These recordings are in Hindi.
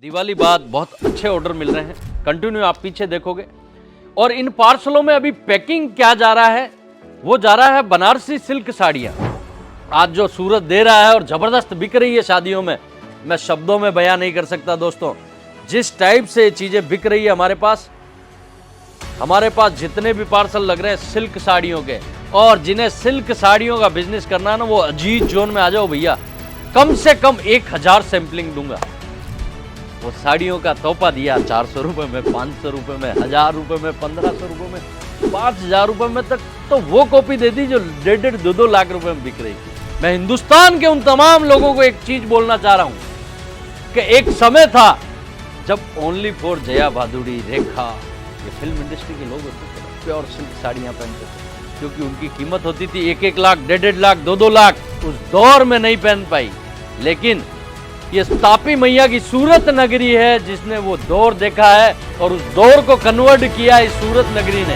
दिवाली बाद बहुत अच्छे ऑर्डर मिल रहे हैं, कंटिन्यू आप पीछे देखोगे। और इन पार्सलों में अभी पैकिंग क्या जा रहा है, वो जा रहा है बनारसी सिल्क साड़ियाँ। आज जो सूरत दे रहा है और जबरदस्त बिक रही है शादियों में, मैं शब्दों में बयां नहीं कर सकता दोस्तों। जिस टाइप से ये चीजें बिक रही है हमारे पास जितने भी पार्सल लग रहे हैं सिल्क साड़ियों के, और जिन्हें सिल्क साड़ियों का बिजनेस करना है ना, वो अजीत जोन में आ जाओ भैया। कम से कम 1000 सैंपलिंग दूंगा। वो साड़ियों का तोहफा दिया 400 रुपए में, 500 रुपए में, 1000 रुपए में, 1500 रुपए में, 5000 रुपए में तक तो वो कॉपी दे दी जो 1.5-2 लाख रुपए में बिक रही थी। मैं हिंदुस्तान के उन तमाम लोगों को एक चीज बोलना चाह रहा हूं कि एक समय था जब ओनली फॉर जया भादुड़ी, रेखा, ये फिल्म इंडस्ट्री के लोग होते थे, प्योर सिल्क साड़ियां पहनते थे, क्योंकि उनकी कीमत होती थी 1-1 लाख, 1.5 लाख, 2-2 लाख। उस दौर में नहीं पहन पाई, लेकिन ये तापी मैया की सूरत नगरी है जिसने वो दौर देखा है और उस दौर को कन्वर्ट किया इस सूरत नगरी ने।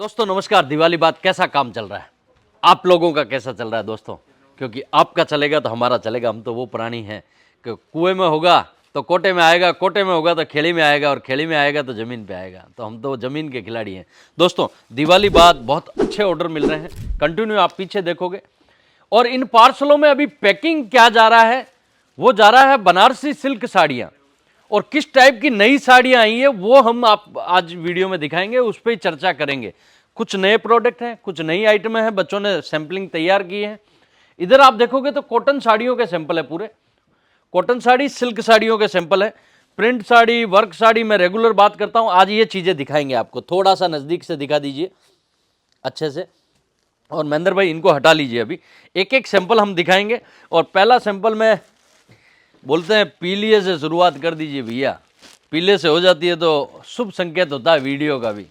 दोस्तों नमस्कार। दिवाली बाद कैसा काम चल रहा है, आप लोगों का कैसा चल रहा है दोस्तों? क्योंकि आपका चलेगा तो हमारा चलेगा। हम तो वो प्राणी हैं कि कुएं में होगा तो कोटे में आएगा, कोटे में होगा तो खेड़ी में आएगा, और खेड़ी में आएगा तो ज़मीन पे आएगा। तो हम तो ज़मीन के खिलाड़ी हैं दोस्तों। दिवाली बाद बहुत अच्छे ऑर्डर मिल रहे हैं, कंटिन्यू आप पीछे देखोगे। और इन पार्सलों में अभी पैकिंग क्या जा रहा है, वो जा रहा है बनारसी सिल्क साड़ियाँ। और किस टाइप की नई साड़ियाँ आई है वो हम आप आज वीडियो में दिखाएंगे, उस पर ही चर्चा करेंगे। कुछ नए प्रोडक्ट हैं, कुछ नई आइटमें हैं, बच्चों ने सैंपलिंग तैयार की है। इधर आप देखोगे तो कॉटन साड़ियों के सैंपल है, पूरे कॉटन साड़ी, सिल्क साड़ियों के सैंपल है। प्रिंट साड़ी, वर्क साड़ी मैं रेगुलर बात करता हूं, आज ये चीजें दिखाएंगे आपको। थोड़ा सा नजदीक से दिखा दीजिए अच्छे से, और महेंद्र भाई इनको हटा लीजिए। अभी एक एक सैंपल हम दिखाएंगे। और पहला सैंपल में बोलते हैं पीलिए से शुरुआत कर दीजिए भैया। पीले से हो जाती है तो शुभ संकेत होता है वीडियो का भी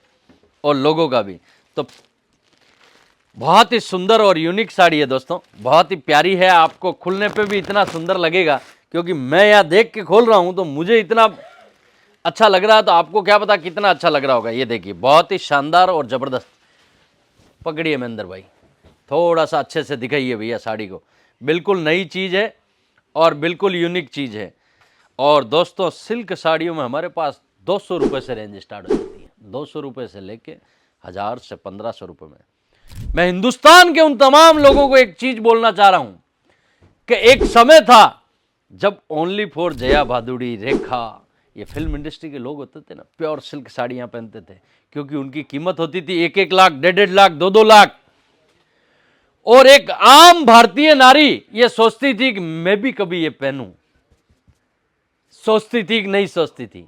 और लोगों का भी। तो बहुत ही सुंदर और यूनिक साड़ी है दोस्तों, बहुत ही प्यारी है। आपको खुलने पे भी इतना सुंदर लगेगा, क्योंकि मैं यहाँ देख के खोल रहा हूँ तो मुझे इतना अच्छा लग रहा है, तो आपको क्या पता कितना अच्छा लग रहा होगा। ये देखिए, बहुत ही शानदार और ज़बरदस्त। पकड़िए महेंद्र भाई, थोड़ा सा अच्छे से दिखाइए भैया साड़ी को। बिल्कुल नई चीज़ है और बिल्कुल यूनिक चीज़ है। और दोस्तों सिल्क साड़ियों में हमारे पास 200 रुपये से रेंज स्टार्ट हो जाती है, 200 रुपये से लेके 1000 से 1500 रुपये में। मैं हिंदुस्तान के उन तमाम लोगों को एक चीज बोलना चाह रहा हूं कि एक समय था जब ओनली फॉर जया भादुड़ी, रेखा, ये फिल्म इंडस्ट्री के लोग होते थे ना, प्योर सिल्क साड़ियां पहनते थे, क्योंकि उनकी कीमत होती थी 1-1 लाख, 1.5 लाख, 2-2 लाख। और एक आम भारतीय नारी ये सोचती थी कि मैं भी कभी ये पहनूं, सोचती थी कि नहीं सोचती थी,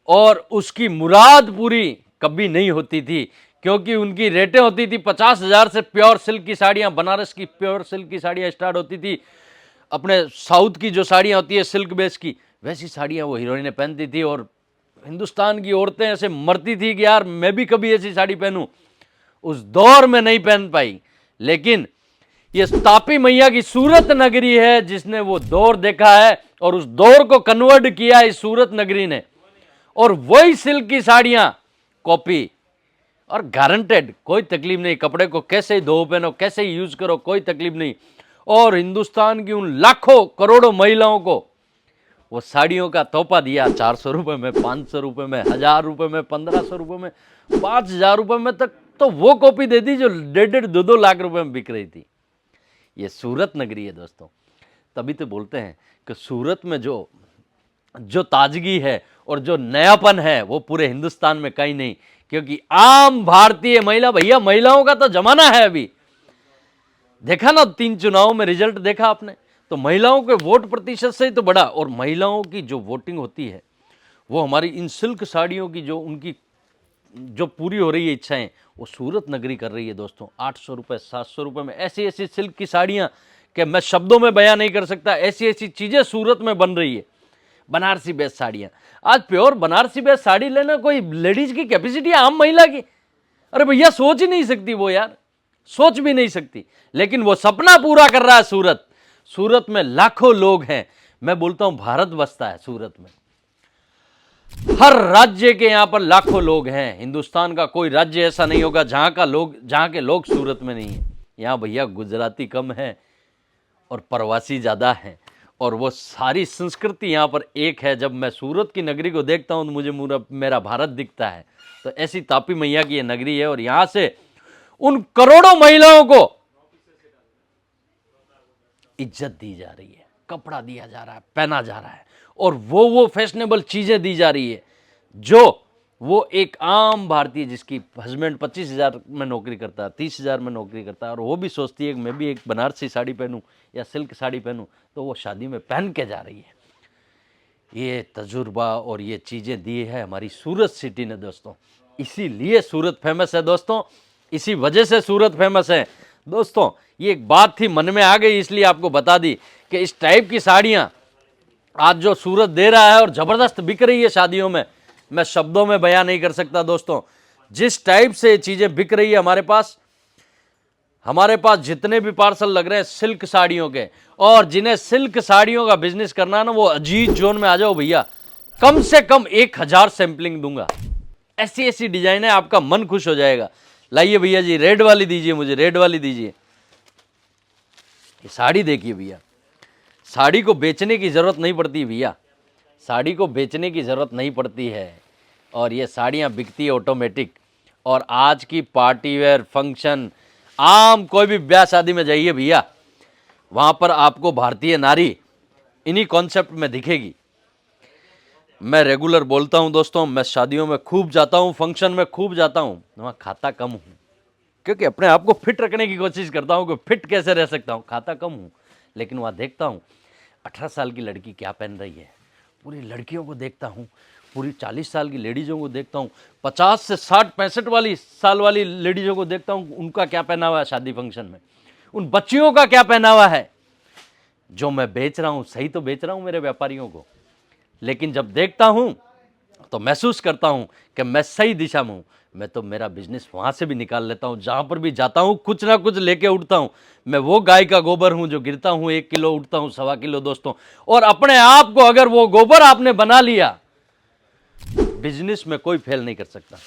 और उसकी मुराद पूरी कभी नहीं होती थी, क्योंकि उनकी रेटें होती थी 50,000 से। प्योर सिल्क की साड़ियां, बनारस की प्योर सिल्क की साड़ियां स्टार्ट होती थी। अपने साउथ की जो साड़ियां होती है सिल्क बेस की, वैसी साड़ियां वो हीरोइनें पहनती थी। और हिंदुस्तान की औरतें ऐसे मरती थी कि यार मैं भी कभी ऐसी साड़ी पहनूं। उस दौर में नहीं पहन पाई, लेकिन ये तापी मैया की सूरत नगरी है जिसने वो दौर देखा है और उस दौर को कन्वर्ट किया इस सूरत नगरी ने। और वही सिल्क की साड़ियां कॉपी और गारंटेड, कोई तकलीफ नहीं। कपड़े को कैसे ही धो पहनो, कैसे ही यूज करो, कोई तकलीफ नहीं। और हिंदुस्तान की उन लाखों करोड़ों महिलाओं को वो साड़ियों का तोहफा दिया 400 रुपये में, 500 रुपये में, 1000 रुपये में, 1500 रुपये में, 5000 रुपये में तक तो वो कॉपी दे दी जो 1.5-2 लाख रुपये में बिक रही थी। ये सूरत नगरी है दोस्तों। तभी तो बोलते हैं कि सूरत में जो ताजगी है और जो नयापन है वो पूरे हिंदुस्तान में कहीं नहीं। क्योंकि आम भारतीय महिला, भैया महिलाओं का तो जमाना है। अभी देखा ना 3 चुनावों में रिजल्ट देखा आपने, तो महिलाओं के वोट प्रतिशत से ही तो बड़ा। और महिलाओं की जो वोटिंग होती है वो हमारी इन सिल्क साड़ियों की जो उनकी जो पूरी हो रही है इच्छाएं, वो सूरत नगरी कर रही है दोस्तों। 800 रुपये, 700 रुपये में ऐसी ऐसी सिल्क की साड़ियां कि मैं शब्दों में बयां नहीं कर सकता। ऐसी ऐसी चीजें सूरत में बन रही है। बनारसी बेस साड़ियां, आज प्योर बनारसी बेस साड़ी लेना कोई लेडीज की कैपेसिटी है, आम महिला की? अरे भैया सोच ही नहीं सकती वो, यार सोच भी नहीं सकती। लेकिन वो सपना पूरा कर रहा है सूरत। सूरत में लाखों लोग हैं। मैं बोलता हूं भारत बसता है सूरत में। हर राज्य के यहाँ पर लाखों लोग हैं। हिंदुस्तान का कोई राज्य ऐसा नहीं होगा जहाँ के लोग सूरत में नहीं है। यहाँ भैया गुजराती कम है और प्रवासी ज़्यादा हैं, और वो सारी संस्कृति यहाँ पर एक है। जब मैं सूरत की नगरी को देखता हूँ तो मुझे मेरा भारत दिखता है। तो ऐसी तापी मैया की ये नगरी है, और यहाँ से उन करोड़ों महिलाओं को इज्जत दी जा रही है, कपड़ा दिया जा रहा है, पहना जा रहा है, और वो फैशनेबल चीज़ें दी जा रही है जो वो एक आम भारतीय जिसकी हस्बैंड 25,000 में नौकरी करता है, 30,000 में नौकरी करता है, और वो भी सोचती है कि मैं भी एक बनारसी साड़ी पहनूं या सिल्क साड़ी पहनूं, तो वो शादी में पहन के जा रही है। ये तजुर्बा और ये चीज़ें दी है हमारी सूरत सिटी ने दोस्तों। इसीलिए सूरत फेमस है दोस्तों, इसी वजह से सूरत फेमस है दोस्तों। ये एक बात थी मन में आ गई, इसलिए आपको बता दी कि इस टाइप की साड़ियाँ आज जो सूरत दे रहा है और ज़बरदस्त बिक रही है शादियों में, मैं शब्दों में बयां नहीं कर सकता दोस्तों। जिस टाइप से ये चीज़ें बिक रही है हमारे पास जितने भी पार्सल लग रहे हैं सिल्क साड़ियों के, और जिन्हें सिल्क साड़ियों का बिजनेस करना है ना, वो अजीज जोन में आ जाओ भैया। कम से कम 1,000 सैंपलिंग दूंगा। ऐसी ऐसी डिजाइन है, आपका मन खुश हो जाएगा। लाइए भैया जी, रेड वाली दीजिए, मुझे रेड वाली दीजिए। ये साड़ी देखिए भैया, साड़ी को बेचने की ज़रूरत नहीं पड़ती भैया, साड़ी को बेचने की ज़रूरत नहीं पड़ती है, और ये साड़ियाँ बिकती है ऑटोमेटिक। और आज की पार्टी वेयर फंक्शन, आम कोई भी ब्याह शादी में जाइए भैया, वहाँ पर आपको भारतीय नारी इन्हीं कॉन्सेप्ट में दिखेगी। मैं रेगुलर बोलता हूँ दोस्तों, मैं शादियों में खूब जाता हूँ, फंक्शन में खूब जाता हूँ, वहाँ खाता कम हूँ, क्योंकि अपने आप को फिट रखने की कोशिश करता हूँ कि फिट कैसे रह सकता हूँ। खाता कम हूँ, लेकिन वहाँ देखता हूँ 18 साल की लड़की क्या पहन रही है, पूरी लड़कियों को देखता हूँ, पूरी 40 साल की लेडीज़ों को देखता हूँ, 50 से 60 65 साल वाली लेडीज़ों को देखता हूँ, उनका क्या पहनावा है शादी फंक्शन में, उन बच्चियों का क्या पहनावा है। जो मैं बेच रहा हूँ सही तो बेच रहा हूँ मेरे व्यापारियों को, लेकिन जब देखता हूँ तो महसूस करता हूँ कि मैं सही दिशा में हूँ। मैं तो मेरा बिजनेस वहाँ से भी निकाल लेता हूँ, जहाँ पर भी जाता हूँ कुछ ना कुछ लेके उठता हूँ। मैं वो गाय का गोबर हूँ जो गिरता हूँ 1 किलो उठता हूँ 1.25 किलो दोस्तों। और अपने आप को अगर वो गोबर आपने बना लिया, बिजनेस में कोई फेल नहीं कर सकता।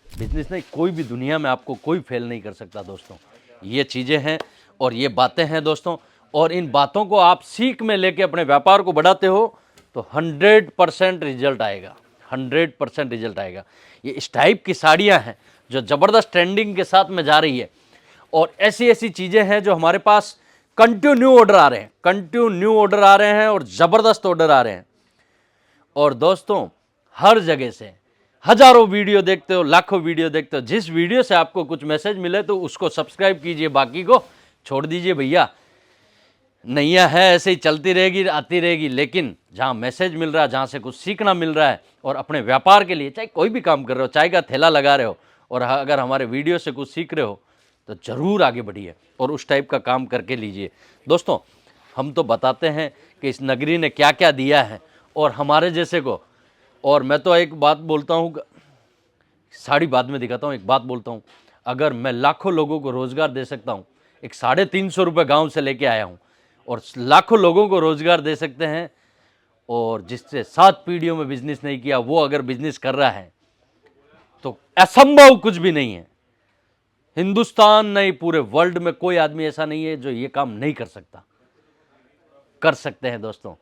बिजनेस नहीं, कोई भी दुनिया में आपको कोई फेल नहीं कर सकता दोस्तों। ये चीज़ें हैं और ये बातें हैं दोस्तों, और इन बातों को आप सीख में लेके अपने व्यापार को बढ़ाते हो तो 100% रिजल्ट आएगा, 100% रिजल्ट आएगा। ये इस टाइप की साड़ियाँ हैं जो ज़बरदस्त ट्रेंडिंग के साथ में जा रही है, और ऐसी ऐसी चीज़ें हैं जो हमारे पास कंटिन्यू ऑर्डर आ रहे हैं, कंटिन्यू ऑर्डर आ रहे हैं और ज़बरदस्त ऑर्डर आ रहे हैं। और दोस्तों हर जगह से हजारों वीडियो देखते हो, लाखों वीडियो देखते हो, जिस वीडियो से आपको कुछ मैसेज मिले तो उसको सब्सक्राइब कीजिए, बाकी को छोड़ दीजिए भैया। नैया है ऐसे ही चलती रहेगी, आती रहेगी, लेकिन जहाँ मैसेज मिल रहा है, जहाँ से कुछ सीखना मिल रहा है, और अपने व्यापार के लिए चाहे कोई भी काम कर रहे हो, चाय का थैला लगा रहे हो, और अगर हमारे वीडियो से कुछ सीख रहे हो तो ज़रूर आगे बढ़िए और उस टाइप का काम करके लीजिए। दोस्तों हम तो बताते हैं कि इस नगरी ने क्या क्या दिया है और हमारे जैसे को। और मैं तो एक बात बोलता हूँ, साड़ी बाद में दिखाता हूँ, एक बात बोलता हूँ, अगर मैं लाखों लोगों को रोज़गार दे सकता हूँ, एक 350 रुपये गाँव से लेके आया हूँ, और लाखों लोगों को रोज़गार दे सकते हैं, और जिससे 7 पीढ़ियों में बिजनेस नहीं किया वो अगर बिजनेस कर रहा है तो असंभव कुछ भी नहीं है। हिंदुस्तान नहीं, पूरे वर्ल्ड में कोई आदमी ऐसा नहीं है जो ये काम नहीं कर सकता। कर सकते हैं दोस्तों।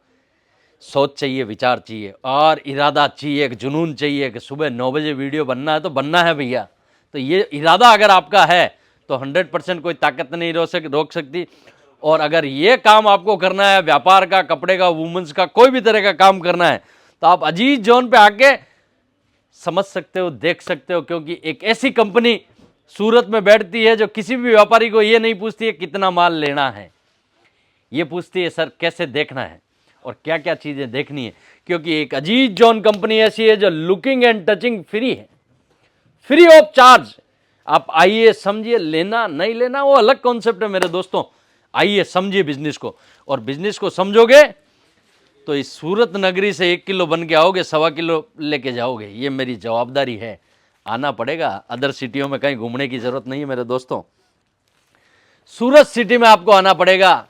सोच चाहिए, विचार चाहिए और इरादा चाहिए, एक जुनून चाहिए कि सुबह 9 बजे वीडियो बनना है तो बनना है भैया। तो ये इरादा अगर आपका है तो 100% कोई ताकत नहीं रोक सकती। और अगर ये काम आपको करना है, व्यापार का, कपड़े का, वुमेन्स का, कोई भी तरह का काम करना है, तो आप अजीज जोन पे आके समझ सकते हो, देख सकते हो, क्योंकि एक ऐसी कंपनी सूरत में बैठती है जो किसी भी व्यापारी को ये नहीं पूछती है कितना माल लेना है, ये पूछती है सर कैसे देखना है और क्या क्या चीज़ें देखनी है। क्योंकि एक अजीज जोन कंपनी ऐसी है जो लुकिंग एंड टचिंग फ्री है, फ्री ऑफ चार्ज। आप आइए, समझिए, लेना नहीं लेना वो अलग कॉन्सेप्ट है मेरे दोस्तों। आइए समझिए बिजनेस को, और बिजनेस को समझोगे तो इस सूरत नगरी से 1 किलो बन के आओगे, 1.25 किलो लेके जाओगे। ये मेरी जवाबदारी है। आना पड़ेगा, अदर सिटियों में कहीं घूमने की जरूरत नहीं है मेरे दोस्तों। सूरत सिटी में आपको आना पड़ेगा।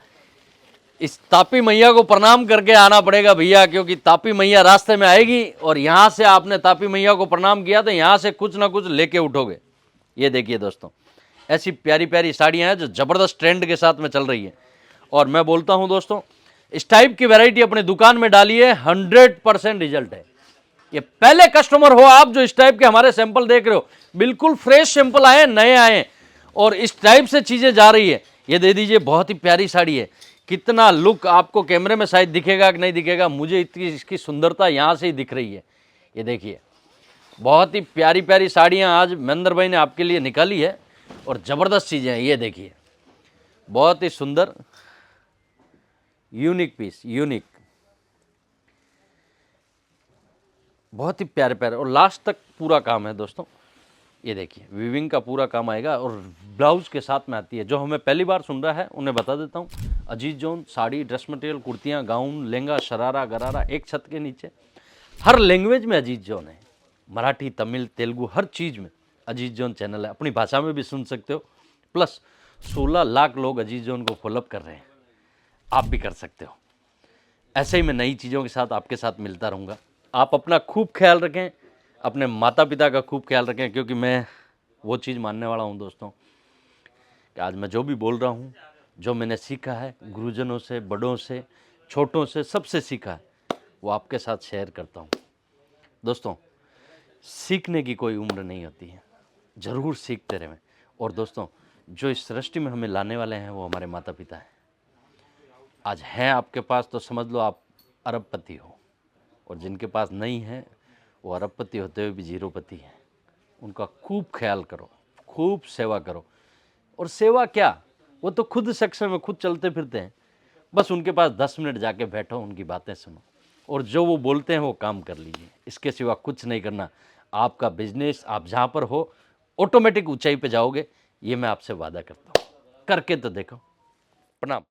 इस तापी मैया को प्रणाम करके आना पड़ेगा भैया, क्योंकि तापी मैया रास्ते में आएगी और यहाँ से आपने तापी मैया को प्रणाम किया तो यहाँ से कुछ ना कुछ लेके उठोगे। ये देखिए दोस्तों, ऐसी प्यारी प्यारी साड़ियाँ हैं जो ज़बरदस्त ट्रेंड के साथ में चल रही है। और मैं बोलता हूँ दोस्तों, इस टाइप की वैरायटी अपनी दुकान में डालिए, 100% रिजल्ट है। ये पहले कस्टमर हो आप जो इस टाइप के हमारे सैंपल देख रहे हो, बिल्कुल फ्रेश सैंपल आए, नए आए और इस टाइप से चीज़ें जा रही है। ये दे दीजिए, बहुत ही प्यारी साड़ी है। कितना लुक आपको कैमरे में शायद दिखेगा कि नहीं दिखेगा, मुझे इतनी इसकी सुंदरता यहाँ से ही दिख रही है। ये देखिए, बहुत ही प्यारी प्यारी साड़ियाँ आज महेंद्र भाई ने आपके लिए निकाली है और ज़बरदस्त चीज़ें हैं। ये देखिए, बहुत ही सुंदर, यूनिक पीस, यूनिक, बहुत ही प्यारे प्यारे और लास्ट तक पूरा काम है दोस्तों। ये देखिए, वीविंग का पूरा काम आएगा और ब्लाउज के साथ में आती है। जो हमें पहली बार सुन रहा है उन्हें बता देता हूँ, Aziz zone sari, dress material, कुर्तियाँ, गाउन, लहंगा, शरारा, गरारा, एक छत के नीचे हर लैंग्वेज में अजीज जोन है। मराठी, तमिल, तेलुगु, हर चीज़ में अजीज जोन चैनल है। अपनी भाषा में भी सुन सकते हो। प्लस 16 लाख लोग अजीज जोन को फॉलोअप कर रहे हैं, आप भी कर सकते हो। ऐसे ही मैं नई चीज़ों के साथ आपके साथ मिलता रहूँगा। आप अपना खूब ख्याल रखें, अपने माता पिता का खूब ख्याल रखें, क्योंकि मैं वो चीज़ मानने वाला हूँ दोस्तों कि आज मैं जो भी बोल रहा हूँ, जो मैंने सीखा है गुरुजनों से, बड़ों से, छोटों से, सबसे सीखा है, वो आपके साथ शेयर करता हूँ। दोस्तों, सीखने की कोई उम्र नहीं होती है, ज़रूर सीखते रहें। और दोस्तों, जो इस सृष्टि में हमें लाने वाले हैं वो हमारे माता पिता हैं। आज हैं आपके पास तो समझ लो आप अरबपति हो, और जिनके पास नहीं है वो अरबपति होते हुए भी जीरोपति हैं। उनका खूब ख्याल करो, खूब सेवा करो। और सेवा क्या, वो तो खुद सक्षम में खुद चलते फिरते हैं। बस उनके पास 10 मिनट जाके बैठो, उनकी बातें सुनो और जो वो बोलते हैं वो काम कर लीजिए। इसके सिवा कुछ नहीं करना। आपका बिजनेस, आप जहाँ पर हो, ऑटोमेटिक ऊंचाई पे जाओगे, ये मैं आपसे वादा करता हूँ। करके तो देखो। प्रणाम।